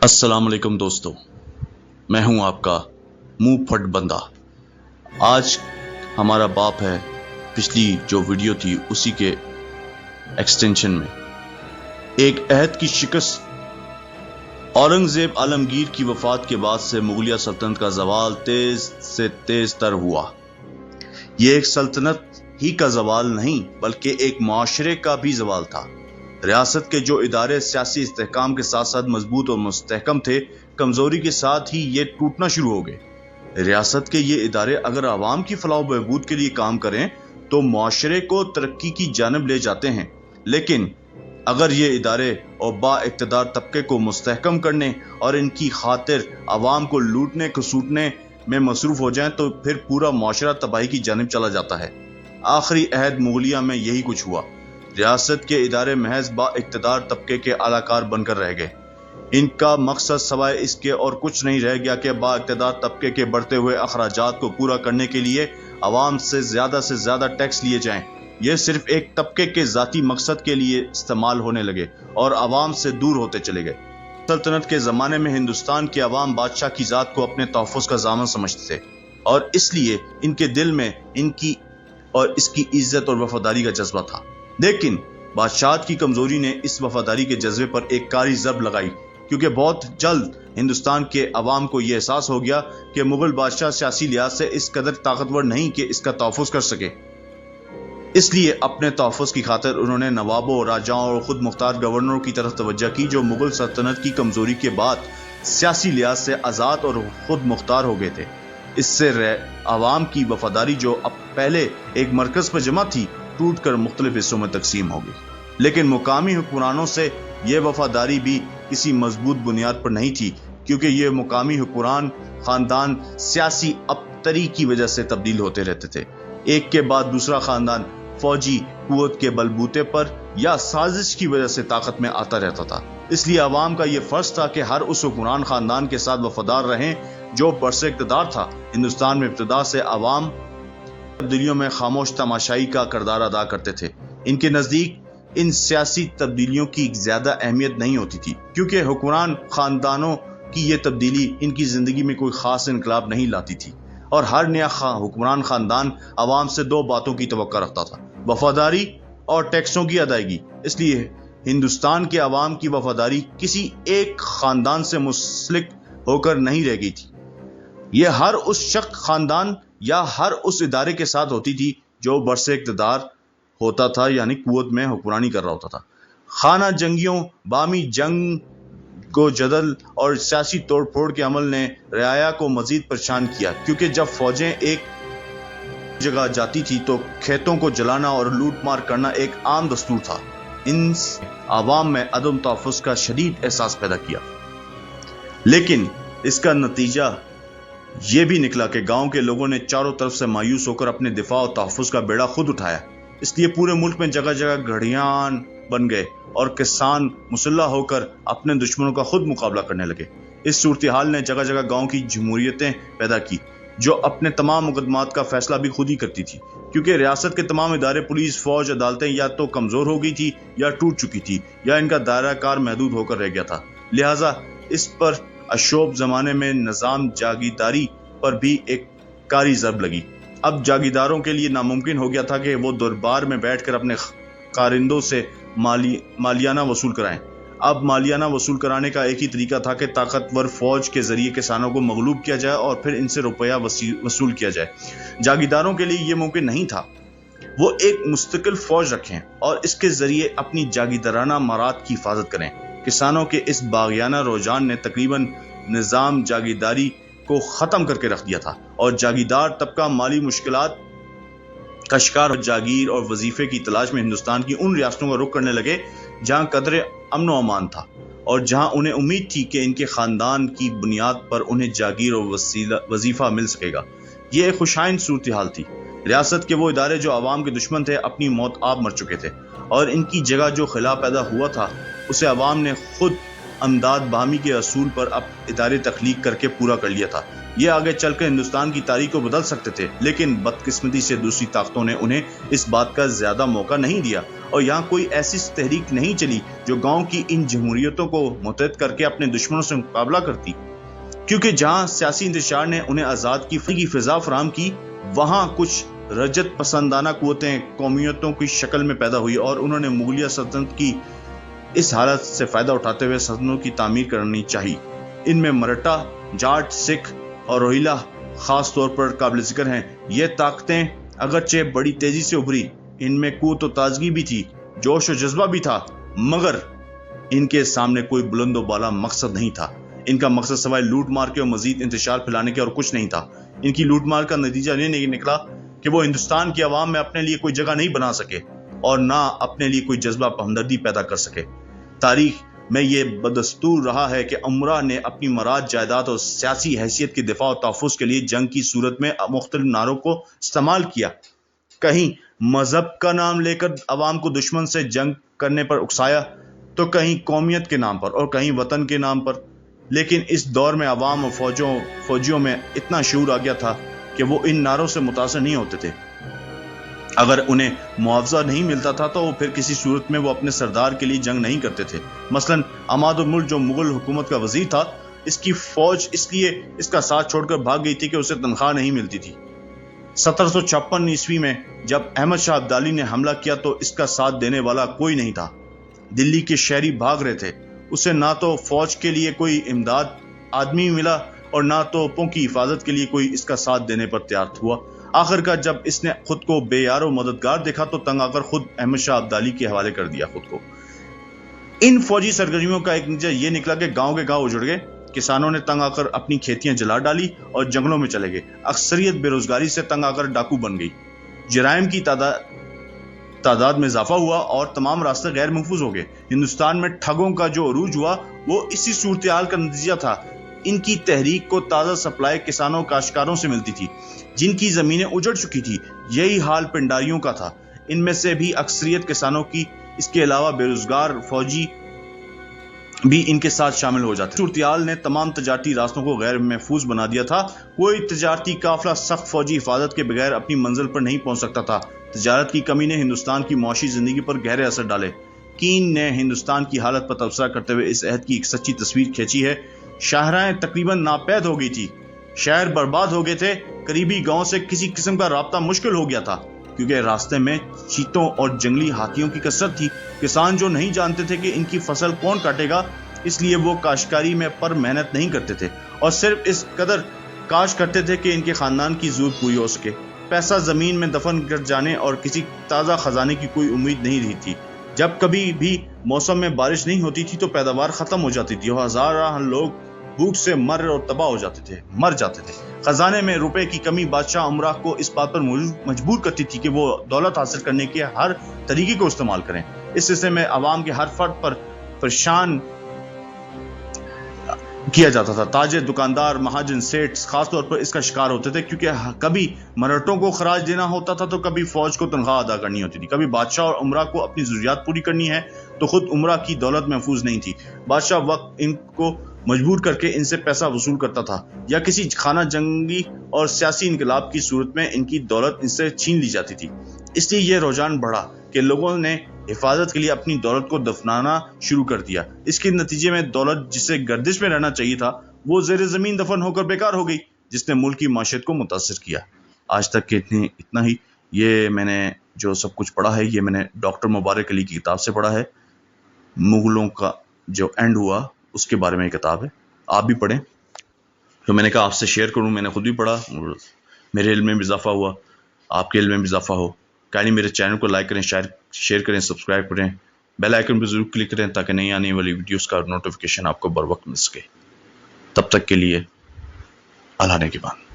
अस्सलाम वालेकुम दोस्तों, मैं हूं आपका मुंह फट बंदा। आज हमारा बाप है, पिछली जो वीडियो थी उसी के एक्सटेंशन में एक अहद की शिकस्त। औरंगजेब आलमगीर की वफात के बाद से मुगलिया सल्तनत का जवाल तेज से तेज तर हुआ। ये एक सल्तनत ही का जवाल नहीं बल्कि एक मुआशरे का भी जवाल था। रियासत के जो इदारे सियासी इस्तेहकाम के साथ साथ मजबूत और मुस्तहकम थे, कमजोरी के साथ ही ये टूटना शुरू हो गए। रियासत के ये इदारे अगर आवाम की फलाह बहबूद के लिए काम करें तो मुआशरे को तरक्की की जानिब ले जाते हैं, लेकिन अगर ये इदारे और बा इक़्तिदार तबके को मुस्तहकम करने और इनकी खातिर आवाम को लूटने खसूटने में मसरूफ हो जाएं तो फिर पूरा मुआशरा तबाही की जानिब चला जाता है। आखिरी अहद मुगलिया में यही कुछ हुआ। रियासत के इदारे महज बा इक़्तिदार तबके के आलाकार बनकर रह गए। इनका मकसद सवाए इसके और कुछ नहीं रह गया कि बा इक़्तिदार तबके के बढ़ते हुए अखराजात को पूरा करने के लिए आवाम से ज्यादा टैक्स लिए जाएं। यह सिर्फ एक तबके के जाती मकसद के लिए इस्तेमाल होने लगे और आवाम से दूर होते चले गए। सल्तनत के जमाने में हिंदुस्तान के अवाम बादशाह की जात को अपने तहफ़्फ़ुज़ का ज़ामन समझते थे और इसलिए इनके दिल में इनकी और इसकी इज्जत और वफादारी का जज्बा था। लेकिन बादशाह की कमजोरी ने इस वफादारी के जज्बे पर एक कारी ज़रब लगाई, क्योंकि बहुत जल्द हिंदुस्तान के अवाम को यह एहसास हो गया कि मुगल बादशाह सियासी लिहाज से इस कदर ताकतवर नहीं कि इसका तहफ़्फ़ुज़ कर सके। इसलिए अपने तहफ़्फ़ुज़ की खातिर उन्होंने नवाबों, राजाओं और खुद मुख्तार गवर्नरों की तरफ तवज्जो की, जो मुगल सल्तनत की कमजोरी के बाद सियासी लिहाज से आज़ाद और खुद मुख्तार हो गए थे। इससे अवाम की वफादारी जो अब पहले एक मरकज पर जमा थी टूट कर मुख्तलिफ हिस्सों में तकसीम हो गई। लेकिन मुकामी हुक्मरानों से यह वफादारी भी किसी मजबूत बुनियाद पर नहीं थी, क्योंकि ये मुकामी हुक्मरान खानदान सियासी अबतरी की वजह से तब्दील होते रहते थे। एक के बाद दूसरा खानदान फौजी कुव्वत के बलबूते पर या साजिश की वजह से ताकत में आता रहता था। इसलिए अवाम का यह फर्ज था कि हर उस हुक्मरान खानदान के साथ वफादार रहें जो बरसे इक़्तिदार था। हिंदुस्तान में इब्तिदा से अवाम तब्दीलियों में खामोश तमाशाई का किरदार अदा करते थे। इनके नजदीक इन सियासी तब्दीलियों की ज्यादा अहमियत नहीं होती थी, क्योंकि हुक्मरान खानदानों की यह तब्दीली इनकी जिंदगी में कोई खास इनकलाब नहीं लाती थी और हर नया हुक्मरान खानदान अवाम से दो बातों की तवक्को रखता था, वफादारी और टैक्सों की अदायगी। इसलिए हिंदुस्तान के अवाम की वफादारी किसी एक खानदान से मुंसलिक होकर नहीं रह गई थी। यह हर उस शख्स, खानदान या हर उस इदारे के साथ होती थी जो बरसे इक़्तिदार होता था, यानी कुव्वत में हुक्मरानी कर रहा होता था। खाना जंगियों, बामी जंग को जदल और सियासी तोड़ फोड़ के अमल ने रियाया को मजीद परेशान किया, क्योंकि जब फौजें एक जगह जाती थी तो खेतों को जलाना और लूट मार करना एक आम दस्तूर था। इन आवाम में अदम तहफ़्फ़ुज़ का शदीद एहसास पैदा किया। लेकिन इसका नतीजा ये भी निकला कि गांव के लोगों ने चारों तरफ से मायूस होकर अपने दिफा और तहफ़्फ़ुज़ का बेड़ा खुद उठाया। इसलिए पूरे मुल्क में जगह जगह घड़ियान बन गए और किसान मुसल्लह होकर अपने दुश्मनों का खुद मुकाबला करने लगे। इस सूरत हाल ने जगह जगह गांव की जमहूरियतें पैदा की, जो अपने तमाम मुकदमात का फैसला भी खुद ही करती थी, क्योंकि रियासत के तमाम इदारे, पुलिस, फौज, अदालतें या तो कमजोर हो गई थी या टूट चुकी थी या इनका दायरा कार महदूद होकर रह गया था। लिहाजा इस पर अशोब जमाने में निजाम जागीरदारी पर भी एक कारी ज़रब लगी। अब जागीरदारों के लिए नामुमकिन हो गया था कि वो दरबार में बैठकर अपने कारिंदों से मालियाना वसूल कराएं। अब मालियाना वसूल कराने का एक ही तरीका था कि ताकतवर फौज के जरिए किसानों को मगलूब किया जाए और फिर इनसे रुपया वसूल किया जाए। जागीरदारों के लिए यह मुमकिन नहीं था। वो एक मुस्तकिल फौज रखें और इसके जरिए अपनी जागीरदाराना मराद की हिफाजत करें। किसानों के इस बागियाना रुझान ने तकरीबन निजाम जागीरदारी को खत्म करके रख दिया था और जागीरदार तबका माली मुश्किलात का शिकार जागीर और वजीफे की तलाश में हिंदुस्तान की उन रियासतों का रुख करने लगे जहां कदरे अमन व अमान था और जहां उन्हें उम्मीद थी कि इनके खानदान की बुनियाद पर उन्हें जागीर और वजीफा मिल सकेगा। ये एक खुशाइन सूरत हाल थी। रियासत के वो इदारे जो अवाम के दुश्मन थे अपनी मौत आप मर चुके थे और इनकी जगह जो खिला पैदा हुआ था उसे अवाम ने खुद अमदाद बाहमी के असूल पर अब इदारे तख्लीक करके पूरा कर लिया था। ये आगे चलकर हिंदुस्तान की तारीख को बदल सकते थे, लेकिन बदकिस्मती से दूसरी ताकतों ने उन्हें इस बात का ज्यादा मौका नहीं दिया اور یہاں کوئی ایسی تحریک نہیں چلی جو گاؤں کی ان جمہوریتوں کو متحد کر کے اپنے دشمنوں سے مقابلہ کرتی، کیونکہ جہاں سیاسی انتشار نے انہیں آزاد کی فضا فراہم کی، وہاں کچھ رجت پسندانہ قوتیں قومیتوں کی شکل میں پیدا ہوئی اور انہوں نے مغلیہ سلطنت کی اس حالت سے فائدہ اٹھاتے ہوئے سلطنتوں کی تعمیر کرنی چاہی۔ ان میں مرہٹا، جاٹ، سکھ اور روہیلا خاص طور پر قابل ذکر ہیں۔ یہ طاقتیں اگرچہ بڑی تیزی سے ابھری، ان میں قوت و تازگی بھی تھی، جوش و جذبہ بھی تھا، مگر ان کے سامنے کوئی بلند و بالا مقصد نہیں تھا۔ ان کا مقصد سوائے لوٹ مار کے اور مزید انتشار پھیلانے کے اور کچھ نہیں تھا۔ ان کی لوٹ مار کا نتیجہ یہ نہیں نکلا کہ وہ ہندوستان کی عوام میں اپنے لیے کوئی جگہ نہیں بنا سکے اور نہ اپنے لیے کوئی جذبہ ہمدردی پیدا کر سکے۔ تاریخ میں یہ بدستور رہا ہے کہ امراء نے اپنی مراد، جائیداد اور سیاسی حیثیت کے دفاع و تحفظ کے لیے جنگ کی صورت میں مختلف نعروں کو استعمال کیا۔ کہیں مذہب کا نام لے کر عوام کو دشمن سے جنگ کرنے پر اکسایا، تو کہیں قومیت کے نام پر اور کہیں وطن کے نام پر۔ لیکن اس دور میں عوام اور فوجیوں میں اتنا شعور آ گیا تھا کہ وہ ان نعروں سے متاثر نہیں ہوتے تھے۔ اگر انہیں معاوضہ نہیں ملتا تھا تو پھر کسی صورت میں وہ اپنے سردار کے لیے جنگ نہیں کرتے تھے۔ مثلا عماد الملک جو مغل حکومت کا وزیر تھا، اس کی فوج اس لیے اس کا ساتھ چھوڑ کر بھاگ گئی تھی کہ اسے تنخواہ نہیں ملتی تھی۔ 1756 میں جب احمد شاہ ابدالی نے حملہ کیا تو اس کا ساتھ دینے والا کوئی نہیں تھا۔ دلی کے شہری بھاگ رہے تھے، اسے نہ تو فوج کے لیے کوئی امداد آدمی ملا اور نہ توپوں کی حفاظت کے لیے کوئی اس کا ساتھ دینے پر تیار ہوا۔ آخر کار جب اس نے خود کو بے یار و مددگار دیکھا تو تنگ آ کر خود احمد شاہ ابدالی کے حوالے کر دیا خود کو۔ ان فوجی سرگرمیوں کا ایک نتیجہ یہ نکلا کہ گاؤں کے گاؤں اجڑ گئے، کسانوں نے تنگ آ کر اپنی کھیتیاں جلا ڈالی اور جنگلوں میں چلے گئے، اکثریت بے روزگاری سے تنگ آ کر ڈاکو بن گئی، جرائم کی تعداد میں اضافہ ہوا اور تمام راستے غیر محفوظ ہو گئے۔ ہندوستان میں ٹھگوں کا جو عروج ہوا وہ اسی صورتحال کا نتیجہ تھا۔ ان کی تحریک کو تازہ سپلائی کسانوں کاشتکاروں سے ملتی تھی جن کی زمینیں اجڑ چکی تھی۔ یہی حال پنڈاریوں کا تھا، ان میں سے بھی اکثریت کسانوں کی، اس کے علاوہ بے روزگار فوجی بھی ان کے ساتھ شامل ہو جاتے۔ صورتحال نے تمام تجارتی راستوں کو غیر محفوظ بنا دیا تھا۔ کوئی تجارتی قافلہ سخت فوجی حفاظت کے بغیر اپنی منزل پر نہیں پہنچ سکتا تھا۔ تجارت کی کمی نے ہندوستان کی معاشی زندگی پر گہرے اثر ڈالے۔ کین نے ہندوستان کی حالت پر تبصرہ کرتے ہوئے اس عہد کی ایک سچی تصویر کھینچی ہے۔ شاہراہیں تقریباً ناپید ہو گئی تھی، شہر برباد ہو گئے تھے، قریبی گاؤں سے کسی قسم کا رابطہ مشکل ہو گیا تھا کیونکہ راستے میں چیتوں اور جنگلی ہاتھیوں کی کثرت تھی۔ کسان جو نہیں جانتے تھے کہ ان کی فصل کون کاٹے گا، اس لیے وہ کاشتکاری میں پر محنت نہیں کرتے تھے اور صرف اس قدر کاشت کرتے تھے کہ ان کے خاندان کی ضرورت پوری ہو سکے۔ پیسہ زمین میں دفن کر جانے اور کسی تازہ خزانے کی کوئی امید نہیں رہی تھی۔ جب کبھی بھی موسم میں بارش نہیں ہوتی تھی تو پیداوار ختم ہو جاتی تھی اور ہزارہ لوگ بھوک سے مر جاتے تھے۔ خزانے میں روپے کی کمی بادشاہ امراء کو اس بات پر مجبور کرتی تھی کہ وہ دولت حاصل کرنے کے ہر طریقے کو استعمال کریں۔ اس سلسلے میں عوام کے ہر فرد پر پریشان کیا جاتا تھا۔ تاجر، دکاندار، مہاجن، سیٹھ خاص طور پر اس کا شکار ہوتے تھے کیونکہ کبھی مرہٹوں کو خراج دینا ہوتا تھا تو کبھی فوج کو تنخواہ ادا کرنی ہوتی تھی۔ کبھی بادشاہ اور امراء کو اپنی ضروریات پوری کرنی ہے تو خود امراء کی دولت محفوظ نہیں تھی۔ بادشاہ وقت ان کو مجبور کر کے ان سے پیسہ وصول کرتا تھا یا کسی خانہ جنگی اور سیاسی انقلاب کی صورت میں ان کی دولت ان سے چھین لی جاتی تھی۔ اس لیے یہ رجحان بڑھا کہ لوگوں نے حفاظت کے لیے اپنی دولت کو دفنانا شروع کر دیا۔ اس کے نتیجے میں دولت جسے گردش میں رہنا چاہیے تھا وہ زیر زمین دفن ہو کر بیکار ہو گئی، جس نے ملک کی معیشت کو متاثر کیا۔ آج تک کے اتنا ہی۔ یہ میں نے جو سب کچھ پڑھا ہے یہ میں نے ڈاکٹر مبارک علی کی کتاب سے پڑھا ہے۔ مغلوں کا جو اینڈ ہوا اس کے بارے میں یہ کتاب ہے، آپ بھی پڑھیں۔ تو میں نے کہا آپ سے شیئر کروں، میں نے خود بھی پڑھا، میرے علم میں بھی اضافہ ہوا، آپ کے علم میں بھی اضافہ ہو۔ کہیں میرے چینل کو لائک کریں، شیئر کریں، سبسکرائب کریں، بیل آئیکن پہ ضرور کلک کریں تاکہ نئی آنے والی ویڈیوز کا نوٹیفیکیشن آپ کو بر وقت مل سکے۔ تب تک کے لیے اللہ نے کے بعد۔